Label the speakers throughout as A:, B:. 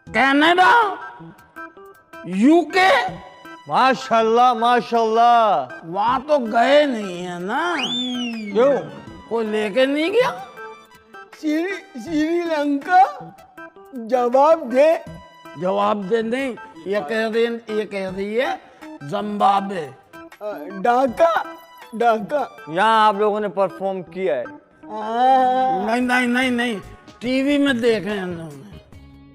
A: Canada, UK.
B: माशाल्लाह माशाल्लाह।
A: वहां तो गए नहीं है ना?
B: क्यों?
A: कोई लेके नहीं गया?
C: श्रीलंका। जवाब दे।
A: जवाब दे। नहीं, ये कह रही है जिम्बाब्वे।
C: ढाका। ढाका।
B: यहाँ आप लोगों ने परफॉर्म किया है?
A: नहीं नहीं नहीं नहीं, टीवी में देखे हैं उन्होंने।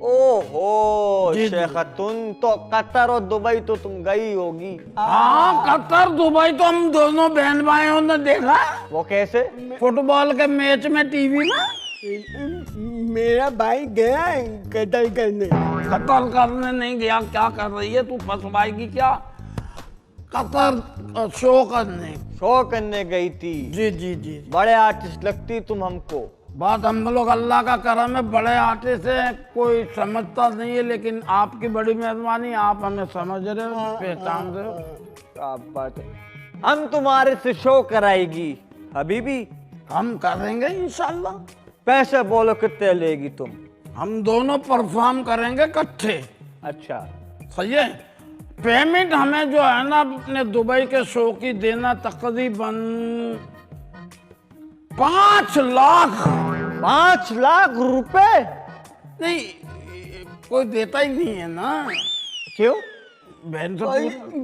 B: ओहो
A: जी,
B: शेखतुन, तो कतर और दुबई तो तुम गई होगी।
A: हाँ, कतर दुबई तो हम दोनों बहन भाइयों ने देखा।
B: वो कैसे?
A: फुटबॉल के मैच में टीवी में।
C: मेरा भाई गया है कतल करने।
A: कतर करने नहीं गया, क्या कर रही है तू? फंसवाएगी क्या? कतर शो करने।
B: शो करने गई थी?
A: जी जी जी।
B: बड़े आर्टिस्ट लगती तुम हमको।
A: बात हम लोग अल्लाह का करम है, बड़े आर्टिस्ट है, कोई समझता नहीं है, लेकिन आपकी बड़ी मेहरबानी, आप हमें समझ रहे हो, पहचान रहे हो।
B: क्या बात है। हम तुम्हारे से शो कराएगी हबीबी।
A: हम करेंगे इंशाल्लाह।
B: पैसे बोलो कितने लेगी तुम?
A: हम दोनों परफॉर्म करेंगे इकट्ठे।
B: अच्छा
A: सही है। पेमेंट हमें जो है ना अपने दुबई के शो की देना तकरीबन 5 लाख।
B: 5 लाख रुपए?
A: नहीं, कोई देता ही नहीं है ना।
B: क्यों?
A: बहन से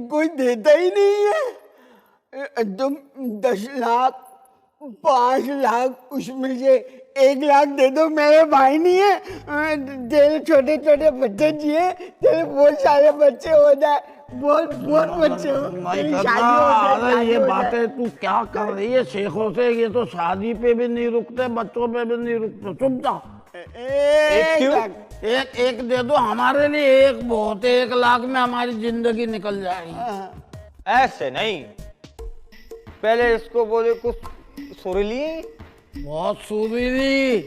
C: कोई देता ही नहीं है। तुम 10 लाख 5 लाख उसमें से 1 लाख दे दो। मेरे भाई नहीं है, तेरे छोटे छोटे बच्चे जिए, तेरे बहुत सारे बच्चे हो जाए, बहुत बहुत बच्चे हो, तेरी शादी हो जाए।
A: अरे ये बातें तू क्या कर रही है शेखों से? ये तो शादी पे भी नहीं रुकते, बच्चों पे भी नहीं रुकते। चुप जाओ। एक दे दो हमारे लिए, एक बहुत है। 1 लाख में हमारी जिंदगी निकल जाएगी।
B: ऐसे नहीं, पहले इसको बोले कुछ सुरीली।
A: बहुत सुरीली,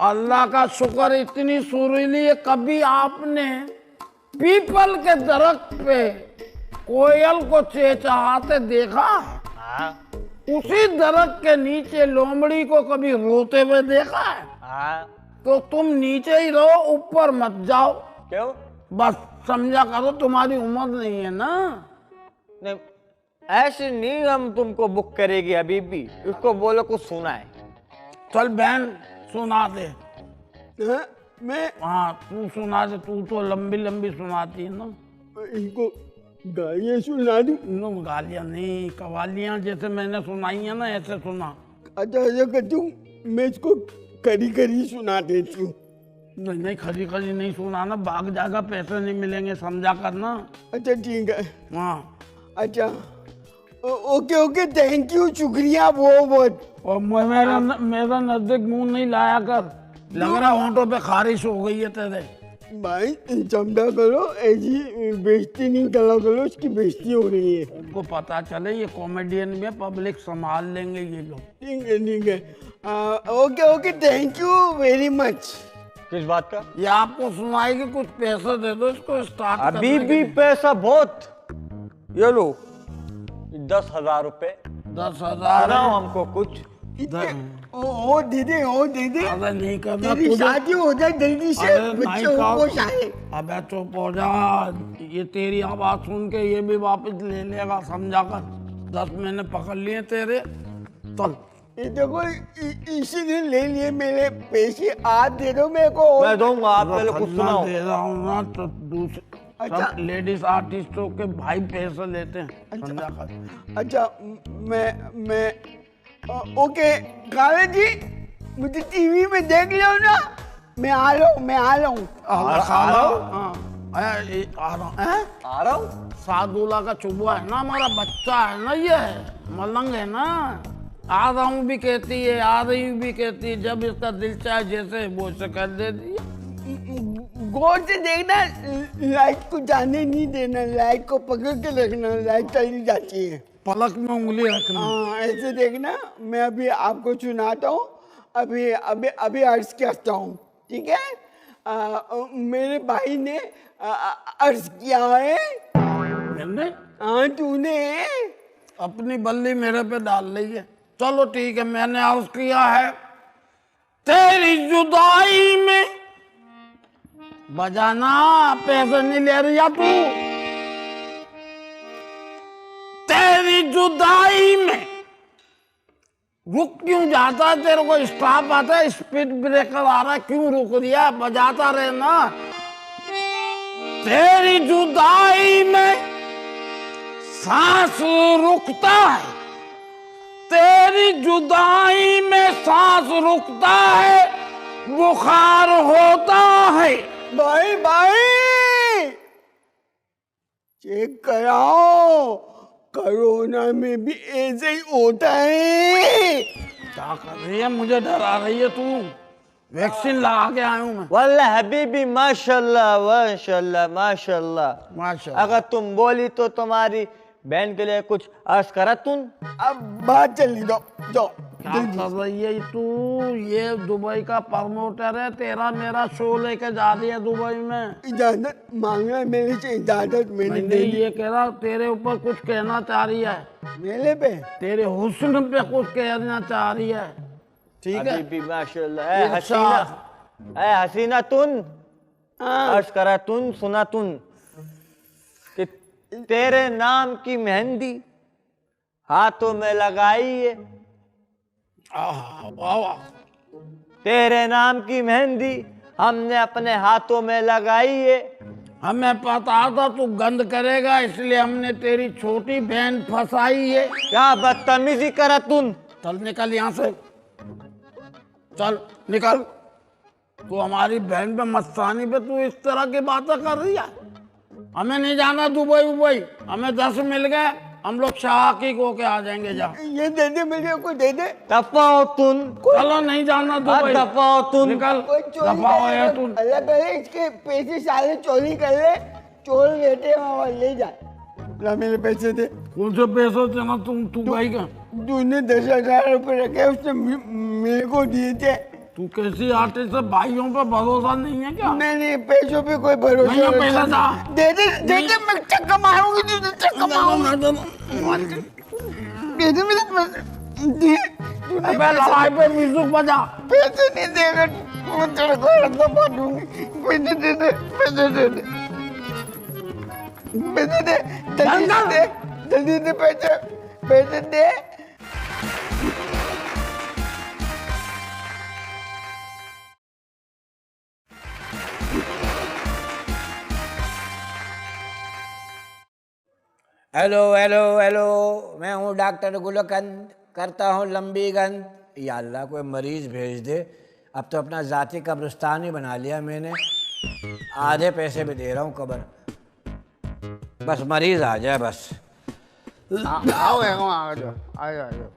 A: अल्लाह का शुक्र, इतनी सुरीली है। कभी आपने पीपल के दरख्त पे कोयल को चहचहाते देखा है?
B: हाँ
A: उसी दरख्त के नीचे लोमड़ी को कभी रोते हुए देखा है?
B: हाँ।
A: तो तुम नीचे ही रहो, ऊपर मत जाओ।
B: क्यों?
A: बस समझा करो, तुम्हारी उम्र नहीं है ना।
B: नहीं, ऐसे नहीं हम तुमको बुक करेगी हबीबी। उसको बोलो कुछ सुना है।
A: चल बहन सुना दे।
C: मैं
A: हाँ तू सुना दे, तू तो लंबी लंबी सुनाती है ना।
C: इनको गालियाँ सुना दूं?
A: नो, गालियाँ नहीं, कवालियाँ जैसे मैंने सुनाई है ना, ऐसे सुना।
C: अच्छा ऐसा करती हूँ, मैं इसको करी करी सुना देती हूँ।
A: नहीं नहीं, खरी खरी नहीं सुनाना, भाग जाएगा, पैसे नहीं मिलेंगे, समझा करना।
C: अच्छा ठीक है।
A: हाँ।
C: अच्छा ओके ओके, थैंक यू, शुक्रिया बहुत बहुत।
A: और मेरा नजदीक मुंह नहीं लाया कर, लग रहा होंठों पे खारिश हो गई है तेरे।
C: भाई समझा करो, ऐसी बेइज्जती नहीं करा करो, उसकी बेइज्जती हो रही है।
A: उनको पता चले ये कॉमेडियन में, पब्लिक संभाल लेंगे ये लोग।
C: ठीक है ठीक है। Okay okay, thank you very much.
B: किस बात का?
A: ये आपको सुनाएगी, कुछ पैसे दे दो इसको स्टार्ट
B: अभी भी पैसा बहुत। ये लो 10,000 रुपए।
A: 10,000
B: सुनाओ हमको कुछ।
C: ओ दीदी, ओ दीदी,
A: अबे नहीं करना
C: तेरी
A: तुझे।
C: शादी हो जाए जल्दी से,
A: अरे नहीं
C: बच्चे को शादी।
A: अबे चुप हो जा, ये तेरी आवाज सुन के ये भी वापस ले लेगा, समझा कर। 10 मैंने पकड़ लिए तेरे। चल
C: ये देखो, इसी ने ले लिए मेरे पैसे, आप दे दो मेरे को।
B: मैं दूंगा, आप पहले कुछ
A: खन्ना
B: सुनाओ।
A: दे रहा हूँ ना, तो दूसरे
C: अच्छा।
A: सब लेडीज आर्टिस्टों के भाई पैसे लेते हैं, समझा कर।
C: अच्छा मैं ओके काले जी, मुझे टीवी में देख लो ना, मैं आ रहा हूँ, मैं आ रहा हूँ।
A: आ रहा हूँ। सादुल्ला का चुबा है ना, हमारा बच्चा है ना, ये मलंग है ना। आ रहा हूँ भी कहती है, आ रही भी कहती है, जब इसका दिल चाहे जैसे वो से कर देती है।
C: गौर से देखना, लाइट को जाने नहीं देना, लाइट को पकड़ के रखना, लाइट चली जाती है।
A: पलक में उंगली रखना।
C: हाँ ऐसे देखना। मैं अभी आपको सुनाता हूँ, अभी अभी अभी अर्ज करता हूँ, ठीक है? मेरे भाई ने अर्ज किया है।
A: मैंने?
C: हाँ तूने।
A: अपनी बल्ली मेरे पे डाल ली है। चलो ठीक है, मैंने अर्ज किया है। तेरी जुदाई में बजाना, पैसे नहीं ले रही तू। तेरी जुदाई में रुक क्यों जाता है? तेरे को स्टॉप आता है, स्पीड ब्रेकर आ रहा है, क्यों रुक रिया? बजाता रहे ना। तेरी जुदाई में सांस रुकता है, तेरी जुदाई में सांस रुकता है, बुखार होता है।
C: भाई भाई चेक कराओ, कोरोना में भी ऐसे ही होता है।
A: क्या कर रही है? मुझे डरा रही है तू। वैक्सीन लगा के आया हूं मैं।
B: वल्लाह हबीबी माशाल्लाह माशाल्लाह माशाल्लाह।
A: माशाल्लाह।
B: अगर तुम बोली तो तुम्हारी बहन के लिए कुछ अर्ज करा तुम।
C: अब बात चली दो दो।
A: क्या कर रही है तू? ये दुबई का प्रमोटर है, तेरा मेरा शो लेके जा रही है दुबई में।
C: इजाजत मांगा मेरे से, इजाजत मैंने दे
A: नहीं,
C: दी।
A: ये कह रहा तेरे ऊपर कुछ कहना चाह रही है,
C: मेले पे
A: तेरे हुस्न पे कुछ कहना चाह रही है। ठीक है?
B: हबीबी माशाल्लाह।
A: ये
B: ए हसीना, ए हसीना तुन अर्ज करा तुन, सुना तुन कि तेरे नाम की मेहंदी हाथों में लगाई है।
A: वाह वाह।
B: तेरे नाम की मेहंदी हमने अपने हाथों में लगाई है।
A: हमें पता था तू गंद करेगा, इसलिए हमने तेरी छोटी बहन फंसाई है।
B: क्या बदतमीजी करा तुम।
A: चल निकल यहाँ से, चल निकल। तू हमारी बहन पे, मस्तानी पे तू इस तरह की बातें कर रही है। हमें नहीं जाना दुबई उबई, हमें 10 मिल गए, हम लोग शाकी को के आ जाएंगे। जा
C: ये दे दे, मेरे को दे दे।
B: दफाओ तुम,
A: चलो नहीं जाना दुबई,
B: दफाओ तुम।
A: निकल।
C: कोई चोरी
A: दफा है तू।
C: अलग अलग इसके पैसे सारे चोरी कर ले, चोर बेटे वहाँ ले जाए। ला मेरे पैसे दे।
A: कौन से पैसे देना तू भाई का?
C: तूने 10,000 रुपए रखे, उसने मेरे को दिए थे।
A: तू कैसी आर्टिस्ट है? भाइयों पे भरोसा नहीं है क्या?
C: नहीं पैसों पे कोई भरोसा
A: नहीं है, पैसा था।
C: दे दे दे दे, मैं चक्का मारूंगी तुझे, चक्का मारूंगी। दे दे मेरे पैसे। दे, तूने
A: अबे लड़ाई पे म्यूजिक बजा।
C: पैसे नहीं देगा, मैं तेरे को रद्द मारूंगी। पैसे दे दे, पैसे दे दे, पैसे दे, जल्दी दे, जल्दी दे पैसे, पैसे दे।
D: हेलो हेलो हेलो, मैं हूँ डॉक्टर गुलकंद, करता हूँ लंबी गंद। या अल्लाह कोई मरीज भेज दे। अब तो अपना ज़ाती कब्रिस्तान ही बना लिया मैंने। आधे पैसे भी दे रहा हूँ कब्र, बस मरीज आ जाए बस।
E: आओ आ जाओ आ जाओ।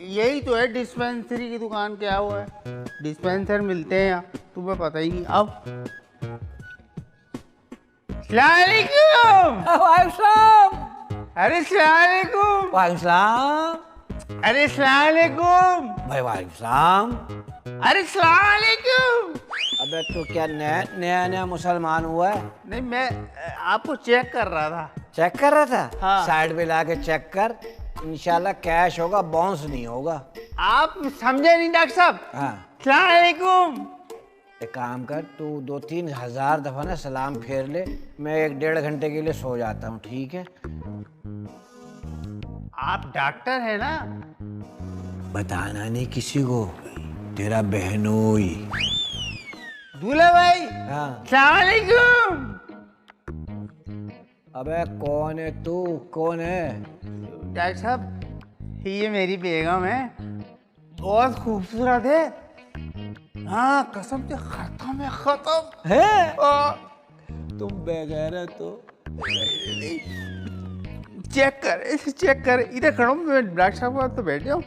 E: यही तो है डिस्पेंसरी की दुकान, क्या हुआ है? डिस्पेंसर मिलते हैं यहाँ, तुम्हें पता ही नहीं। अब सलामुअलैकुम। अरे सलामुअलैकुम।
D: वालेकुम।
E: अरे सलामुअलैकुम।
D: भाई वालेकुम।
E: अरे सलामुअलैकुम।
D: अबे तो क्या नया नया नया मुसलमान हुआ है?
E: नहीं, मैं आपको चेक कर रहा था।
D: चेक कर रहा था?
E: हाँ।
D: साइड पे ला के चेक कर, इंशाल्लाह कैश होगा, बाउंस नहीं होगा।
E: आप समझे नहीं डॉक्टर साहब?
D: हाँ।
E: सलामुअलैकुम।
D: एक काम कर, तू 2-3 हज़ार दफ़ा ना सलाम फेर ले, मैं 1-1.5 घंटे के लिए सो जाता हूँ, ठीक है?
E: आप डॉक्टर है ना?
D: बताना नहीं किसी को, तेरा बहनोई।
E: दूल्हा भाई।
D: हाँ।
E: सलामुअलैकुम।
D: अबे कौन है तू? कौन है?
E: डॉक्टर साहब, ये मेरी बेगम है, बहुत खूबसूरत है। हाँ कसम से खत्म है, खत्म
D: है? तुम बगैर तो
E: चेक कर, इसे चेक कर। इधर खड़ा हूँ मैं, डॉक्टर साहब के पास तो बैठे हूँ।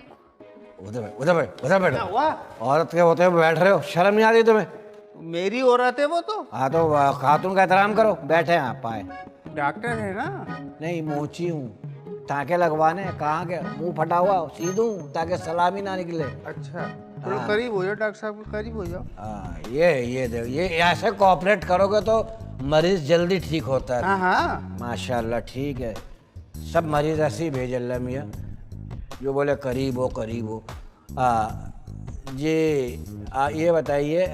D: उधर बैठो।
E: हुआ?
D: औरत के होते हुए बैठ रहे हो, शर्म नहीं आती तुम्हें?
E: मेरी औरत है वो तो।
D: हाँ तो खातून का एहतराम करो, बैठे आप पाए।
E: डॉक्टर है ना?
D: नहीं, मोची हूँ, टाँके लगवाने। कहाँ के मुंह फटा हुआ सीधू, ताकि सलामी ना निकले।
E: अच्छा, थोड़ा करीब हो जाओ डॉक्टर साहब के, करीब हो जाओ।
D: हाँ, ये देखो, ये ऐसे कोऑपरेट करोगे तो मरीज जल्दी ठीक होता है।
E: हाँ हाँ।
D: माशाल्लाह, ठीक है। सब मरीज ऐसे ही भेज अल्लाह मियाँ, जो बोले करीब हो ये बताइए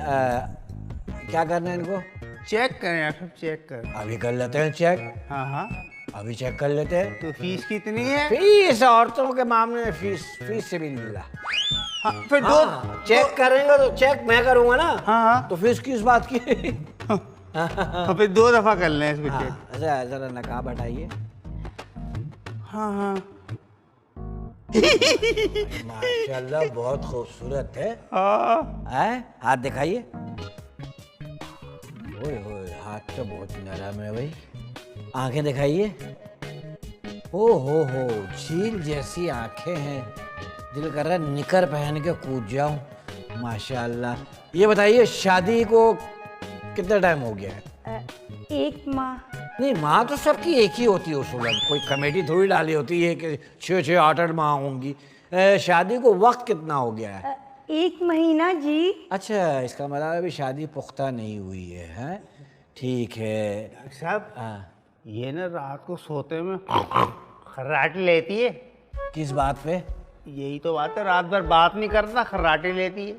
D: क्या करना है इनको?
E: चेक करें डॉक्टर साहब, चेक करें।
D: अभी कर लेते हैं चेक,
E: हाँ हाँ।
D: अभी चेक कर लेते हैं।
E: तो फीस कितनी है?
D: फीस औरतों के मामले में फीस से भी नहीं मिला।
E: हाँ, फिर दो।
D: हाँ, चेक करेंगे तो चेक मैं करूंगा ना।
E: हाँ हाँ।
D: तो फीस किस बात की?
E: तो फिर 2 दफा कर लें इसको चेक।
D: अच्छा जरा नकाब हटाइए।
E: हाँ हाँ।
D: माशाल्लाह बहुत खूबसूरत है।
E: हाँ।
D: हैं? हाथ दिखाइए। ओए होए, हाथ तो बहुत नरम है भाई। आंखें दिखाइए। ओ हो, झील जैसी आंखें हैं, दिल कर रहा है निकर पहन के कूद जाऊं। माशाल्लाह। ये बताइए शादी को कितना टाइम हो गया है?
F: 1 माह।
D: नहीं, माँ तो सबकी एक ही होती है उसूलन, कोई कमेटी थोड़ी डाली होती है कि 6 8 माह होंगी। शादी को वक्त कितना हो गया है?
F: 1 महीना जी।
D: अच्छा, इसका मतलब अभी शादी पुख्ता नहीं हुई है, हैं? ठीक है।
E: डॉक्टर साहब,
D: हाँ,
E: ये ना रात को सोते में खर्राटे लेती है।
D: किस बात पे?
E: यही तो बात है, रात भर बात नहीं करता, खर्राटे लेती है।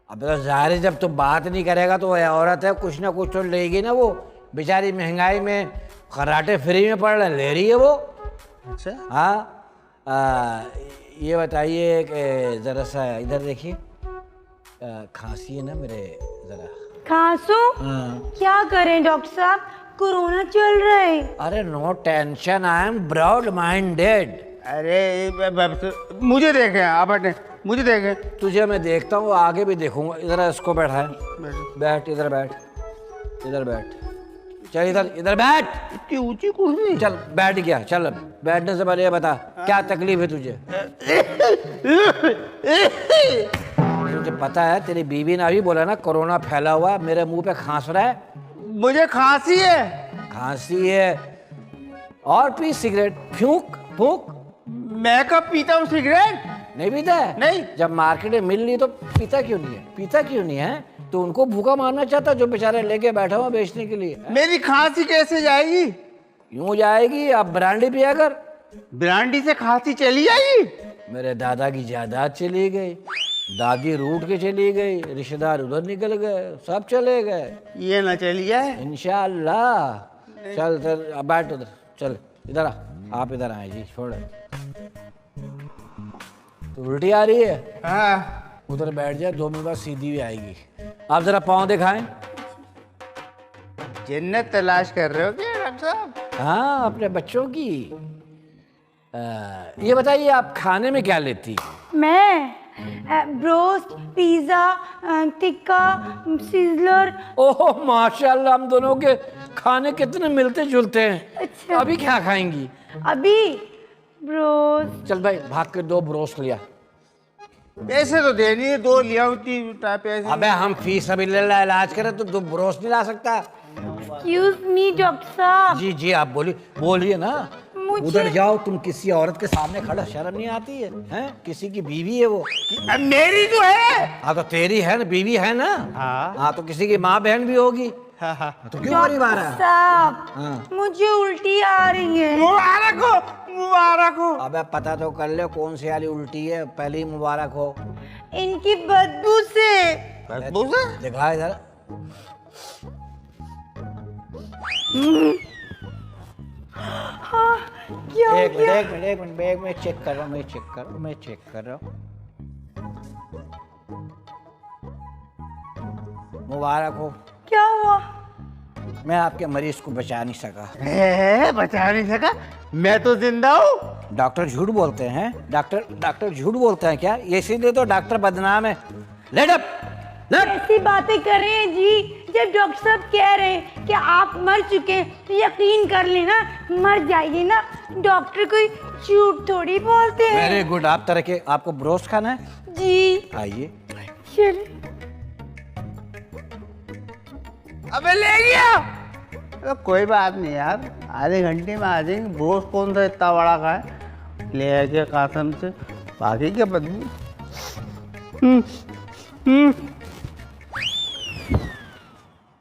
D: अब तो जाहिर है जब तो बात नहीं करेगा तो वह औरत है, कुछ ना कुछ तो लेगी ना वो। बेचारी महंगाई में खर्राटे फ्री में पड़ ले रही है वो।
E: अच्छा।
D: हाँ, ये बताइए कि ज़रा सा इधर देखिए, खांसी है ना मेरे, ज़रा।
F: खांसू?
D: हाँ।
F: क्या करें डॉक्टर साहब, कोरोना चल रहा है।
D: अरे no tension, I am broad minded.
E: अरे मुझे देखें, आप बैठे, मुझे देखें।
D: तुझे मैं देखता हूँ, आगे भी देखूंगा। इधर इसको बैठाए, बैठ, इधर बैठ, इधर बैठ, चल इधर बैठ।
E: इतनी ऊंची कुर्सी।
D: चल बैठ गया, चल बैठने से पहले ये बता क्या तकलीफ है तुझे? तुझे पता है तेरी बीवी ने अभी बोला ना कोरोना फैला हुआ है, मेरे मुंह पे खांस रहा है।
E: मुझे खांसी है।
D: खांसी है और पी सिगरेट, फूंक फूंक।
E: मैं कब पीता हूँ सिगरेट?
D: नहीं पीता है?
E: नहीं।
D: जब मार्केट में मिल रही तो पीता क्यों नहीं है? पीता क्यों नहीं है? तो उनको भूखा मारना चाहता जो बेचारे लेके बैठा हुआ बेचने के लिए।
E: मेरी खांसी कैसे जाएगी?
D: यूं जाएगी, आप ब्रांडी पिया कर।
E: ब्रांडी से खांसी चली जाएगी?
D: मेरे दादा की जायदाद चली गई, दादी रूठ के चली गई, रिश्तेदार उधर निकल गए, सब चले गए।
E: ये ना चली जाए।
D: इंशाअल्लाह। चल इधर अब बैठ, उधर चल, इधर आ, आप इधर आए जी, छोड़। तो उल्टी आ रही है?
E: हाँ।
D: उधर बैठ जाए, 2 मिनट बाद सीधी भी आएगी। आप जरा पाँव दिखाएं।
E: जन्नत तलाश कर रहे हो क्या डॉक्टर साहब?
D: हाँ, अपने बच्चों की। ये बताइए आप खाने में क्या लेती?
F: मैं ब्रोस्ट, पिज़्ज़ा, टिक्का, सिजलर।
D: ओह माशाल्लाह, हम दोनों के खाने कितने मिलते जुलते हैं।
F: अच्छा।
D: अभी क्या खाएंगी?
F: अभी ब्रोस्ट।
D: चल भाई, भाग के 2 ब्रोस्ट लिया।
E: पैसे तो देनी है, 2 लिया होती पैसे।
D: अबे हम फीस अभी ले ला, इलाज करें तो 2 ब्रोस्ट नहीं ला सकता?
F: एक्सक्यूज मी डॉक्टर साहब।
D: जी जी, आप बोलिए ना।
F: मुझे-
D: उधर जाओ, तुम किसी औरत के सामने खड़ा, शर्म नहीं आती है? हैं? किसी की बीवी है वो।
E: अब मेरी तो है।
D: हाँ तो तेरी है ना, बीवी है ना।
E: हाँ।
D: हाँ तो किसी की माँ बहन भी होगी।
E: हाँ हाँ।
D: तो क्यों नहीं मारा?
F: साहब,
D: हाँ।
F: मुझे उल्टी आ रही है।
E: मुबारक हो, मुबारक हो।
D: अबे पता तो कर ले कौन सी वाली उल्टी है, पहले ही मुबारक हो।
F: इनकी बदबू से।
E: बदबू से?
D: दिखा इधर।
F: हाँ, क्या हो
D: एक
F: गया?
D: मिनट बैग में चेक कर रहा हूँ, मैं चेक कर रहा हूँ। मुबारक हो।
F: क्या हुआ?
D: मैं आपके मरीज को बचा नहीं सका।
E: बचा नहीं सका? मैं तो जिंदा हूँ।
D: डॉक्टर झूठ बोलते हैं? डॉक्टर झूठ बोलते हैं क्या? ये इसीलिए तो डॉक्टर बदनाम है। Let up, let.
F: ऐसी बातें कर रहे हैं जी, जब डॉक्टर साहब कह रहे हैं कि आप मर चुके हैं तो यकीन कर लेना, मर जाइए ना। डॉक्टर कोई झूठ थोड़ी बोलते हैं।
D: Very good. आप तरह के, आपको ब्रोस्ट खाना है?
F: जी।
D: आइए।
F: चलिए।
E: अबे ले गया। तो कोई बात नहीं यार, आधे घंटे में आ जाएंगे। ब्रोस्ट कौन सा इतना बड़ा खाए, ले आके कासम से। बाकी क्या बदबू।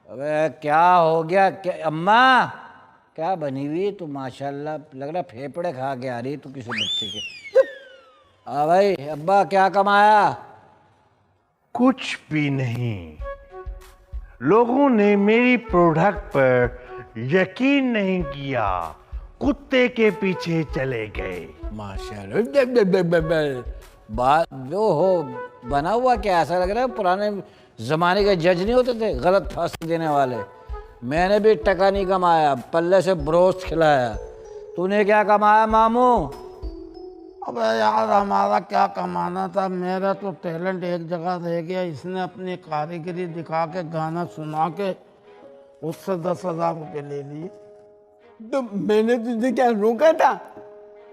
D: अबे क्या हो गया? क्या अम्मा, क्या बनी हुई तू? माशाल्लाह, लग रहा फेफड़े खा के आ रही तू किसी बच्चे के। हाँ भाई, अब्बा क्या कमाया?
G: कुछ भी नहीं, लोगों ने मेरी प्रोडक्ट पर यकीन नहीं किया, कुत्ते के पीछे चले गए।
D: माशाल्लाह। बात जो हो बना हुआ क्या, ऐसा लग रहा है पुराने जमाने के जज नहीं होते थे गलत फांसी देने वाले। मैंने भी टका नहीं कमाया, पल्ले से ब्रोस्ट खिलाया। तूने क्या कमाया मामू?
A: अबे यार हमारा क्या कमाना था, मेरा तो टैलेंट एक जगह रह गया। इसने अपनी कारीगरी दिखा के गाना सुना के उससे 10,000 रुपये ले लिए।
C: तो मैंने तुझे क्या रोका था?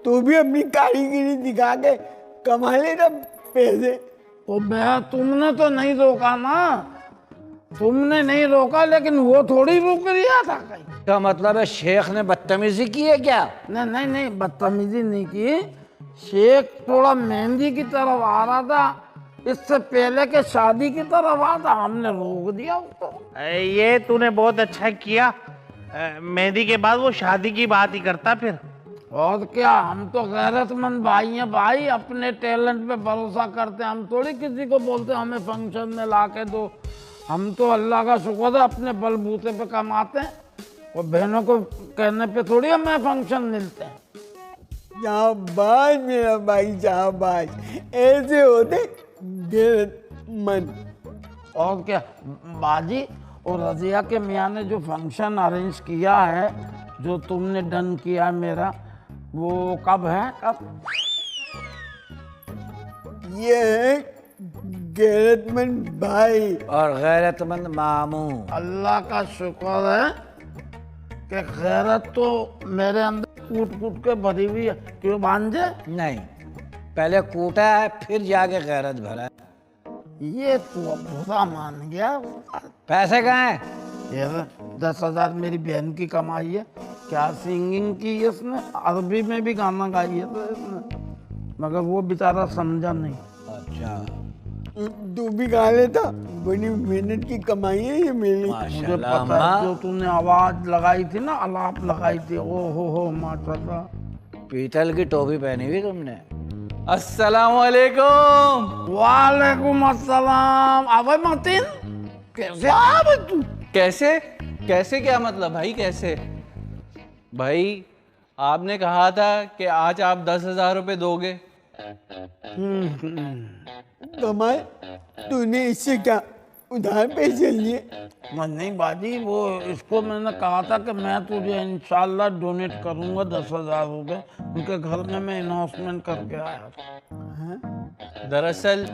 C: तू भी अपनी कारीगरी दिखा के कमा लेना पैसे।
A: तो मैं तुमने तो नहीं रोका ना, तुमने नहीं रोका, लेकिन वो थोड़ी रुक रिया था कहीं।
D: क्या मतलब है शेख ने बदतमीजी की है क्या?
A: नहीं नहीं नहीं, बदतमीजी नहीं की। शेख थोड़ा मेहंदी की तरफ आ रहा था, इससे पहले के शादी की तरफ आ था, हमने रोक दिया उसको।
G: ये तूने बहुत अच्छा किया। मेहंदी के बाद वो शादी की बात ही करता फिर।
A: और क्या, हम तो गैरतमंद भाई हैं भाई, अपने टैलेंट पे भरोसा करते हैं। हम थोड़ी किसी को बोलते हमें फंक्शन में ला के दो। हम तो अल्लाह का शुक्र है अपने बलबूते पे कमाते हैं, और बहनों को कहने पे थोड़ी हमें फंक्शन मिलते हैं।
C: शाबाश मेरा भाई शाबाश, ऐसे होते गैरतमंद।
A: और क्या बाजी, और रजिया के मियाँ ने जो फंक्शन अरेंज किया है, जो तुमने डन किया है मेरा, वो कब है, कब?
C: ये है गैरतमंद भाई
D: और गैरतमंद मामू।
A: अल्लाह का शुक्र है कि गैरत तो मेरे अंदर कूट कूट के भरी हुई है। क्यों भांजे?
D: नहीं, पहले कूटा है फिर जाके गैरत भरा है।
A: ये तो बुरा मान गया।
D: पैसे कहाँ हैं?
A: ये 10,000 मेरी बहन की कमाई है। क्या सिंगिंग की है इसने, अरबी में भी गाना गाई है तो इसने, मगर वो बेचारा समझा नहीं।
D: अच्छा,
C: तू भी गा लेता, बड़ी मेहनत की कमाई है ये मेरी।
A: मुझे
D: माशाल्लाह
A: पता है,
D: अम्मा।
A: जो तूने आवाज लगाई थी ना, अलाप लगाई थी, ओ हो माशाल्लाह।
D: पीतल की टोपी पहनी हुई तुमने।
H: अस्सलाम वालेकुम।
A: वालेकुम अस्सलाम। अबे मतीन, कैसे आया तू?
H: कैसे कैसे क्या मतलब भाई, कैसे? भाई आपने कहा था कि आज आप 10,000 रुपये दोगे।
C: कमाल, तूने इससे क्या उधार पैसे लिए?
A: नहीं बाजी, वो इसको मैंने कहा था कि मैं तुझे इंशाल्लाह डोनेट करूंगा 10,000 रुपये। उनके घर में मैं अनाउंसमेंट करके आया था।
H: दरअसल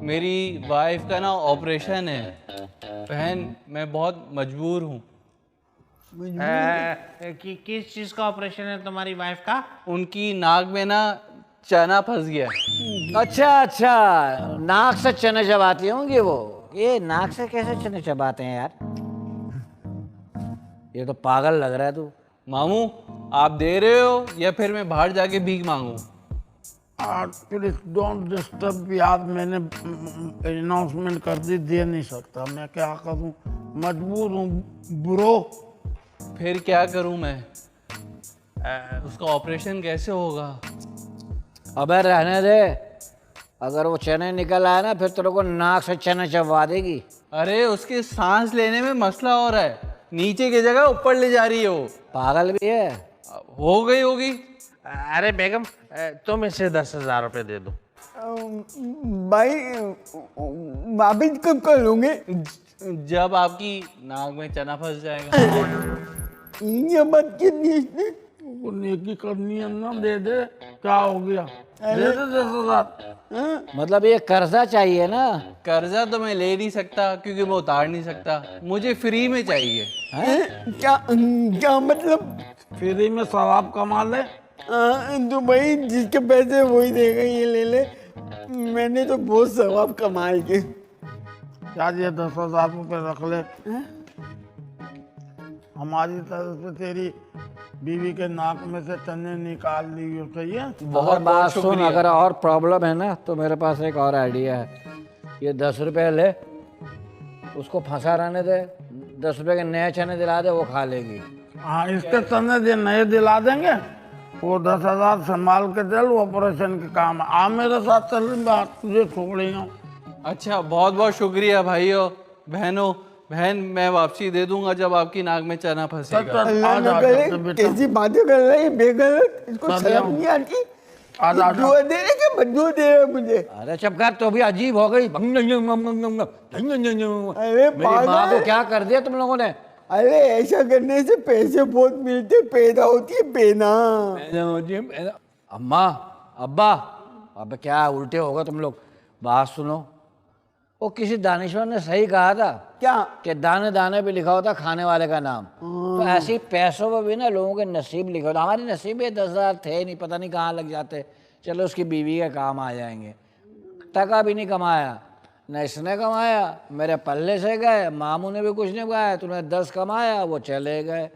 H: मेरी वाइफ का ना ऑपरेशन है बहन, मैं बहुत मजबूर हूँ।
G: किस चीज का ऑपरेशन है तुम्हारी वाइफ का?
H: उनकी नाक में ना चना फंस गया है।
D: अच्छा अच्छा, नाक से चने चबाती होंगी वो। ये नाक से कैसे चने चबाते हैं यार? ये तो पागल लग रहा है तू।
H: मामू आप दे रहे हो या फिर मैं बाहर जाके भीख मांगू?
A: प्लीज डोंट डिस्टर्ब यार, मैंने अनाउंसमेंट कर दी, दे नहीं सकता, मैं क्या करूं, मजबूर हूँ ब्रो।
H: फिर क्या करूं मैं? उसका ऑपरेशन कैसे होगा?
D: अबे रहने दे, अगर वो चने निकल आए ना फिर तेरे को नाक से चने चबवा देगी।
H: अरे उसके सांस लेने में मसला हो रहा है, नीचे की जगह ऊपर ले जा रही है वो।
D: पागल भी है।
H: हो गई होगी।
G: अरे बेगम, तुम इसे 10,000 रुपये दे दो।
C: भाई वापिस कब करोगे?
H: जब आपकी नाक में चना फंस जाएगा।
C: ये बात कितनी इसने?
A: वो नेकी करनी है ना, दे दे, क्या हो गया, दे दे 10,000।
D: मतलब ये कर्जा चाहिए ना?
H: कर्जा तो मैं ले नहीं सकता क्योंकि मैं उतार नहीं सकता, मुझे फ्री में चाहिए।
C: क्या क्या मतलब?
A: फ्री में सवाब कमा ले।
C: तो भाई जिसके पैसे वही देगा, ये ले ले। मैंने तो बहुत सवाब कमाए के।
A: क्या ये 10,000 रुपये रख ले, हमारी तरफ से तेरी बीवी के नाक में से चने निकाल ली हो, सही है?
D: बहुत बात सुन, अगर और प्रॉब्लम है ना तो मेरे पास एक और आइडिया है। ये 10 रुपये ले, उसको फंसा रहने दे, 10 रुपये के नए चने दिला दे, वो खा लेगी।
A: हाँ, इसके चने दे नए दिला देंगे, वो 10,000 संभाल के चल, वो ऑपरेशन के काम है। आ मेरे साथ चल, बात तुझे छोड़ रही हूँ।
H: अच्छा बहुत बहुत शुक्रिया भाइयों बहनों, बहन मैं वापसी दे दूंगा जब आपकी नाक में चना
A: चल
H: फंसेगा।
A: चल
C: अल्लाह
A: आजा
C: न
A: आजा
C: करे
A: बेटा
C: कैसी बातें कर रहे हैं बेगलत, इसको
A: सब
C: शर्म
A: यहाँ।
C: नहीं आती।
A: आजा, आजा।
C: दुआ दे रहे कि बदुआ दे रहे मुझे?
D: अरे चुप कर, तो भी अजीब हो गई।
C: अरे
D: मेरी माँ
C: पागल।
D: को क्या कर दिया तुम लोगों ने?
C: अरे ऐसा करने से पैसे बहुत मिलते, पैदा होती है बेना।
D: अम्मा, अब्बा, अब क्या उल्टे होगा तुम लोग। बात सुनो, वो किसी दानिशवर ने सही कहा था
C: क्या?
D: कि दाने दाने पे लिखा होता खाने वाले का नाम। तो ऐसे ही पैसों पर भी ना लोगों के नसीब लिखे होता। हमारे नसीब में 10,000 थे नहीं, पता नहीं कहाँ लग जाते। चलो उसकी बीवी के काम आ जाएंगे। टका भी नहीं कमाया, न इसने कमाया, मेरे पल्ले से गए। मामू ने भी कुछ नहीं कमाया, तूने 10 कमाया, वो चले गए।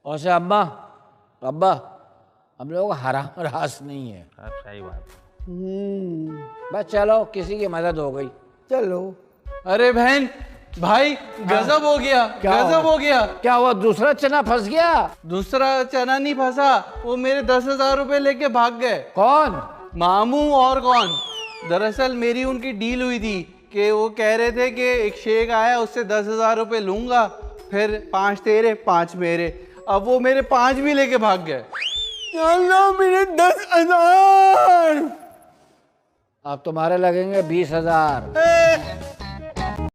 D: और से अम्मा, अब्बा, हम लोग हराम रास नहीं है।
E: सही बात।
D: बस चलो, किसी की मदद हो गई।
C: चलो।
H: अरे बहन, भाई गजब हो गया, गजब हो गया।
D: क्या हुआ, दूसरा चना फंस गया?
H: दूसरा चना नहीं फंसा, वो मेरे 10,000 रुपए लेके भाग गए।
D: कौन?
H: मामू और कौन? दरअसल मेरी उनकी डील हुई थी कि वो कह रहे थे कि एक शेख आया, उससे 10,000 रुपए लूंगा, फिर 5 तेरे 5 मेरे। अब वो मेरे 5 भी लेके भाग गए।
C: अल्लाह, मेरे 10,000।
D: अब तुम्हारे लगेंगे 20,000।
H: ए,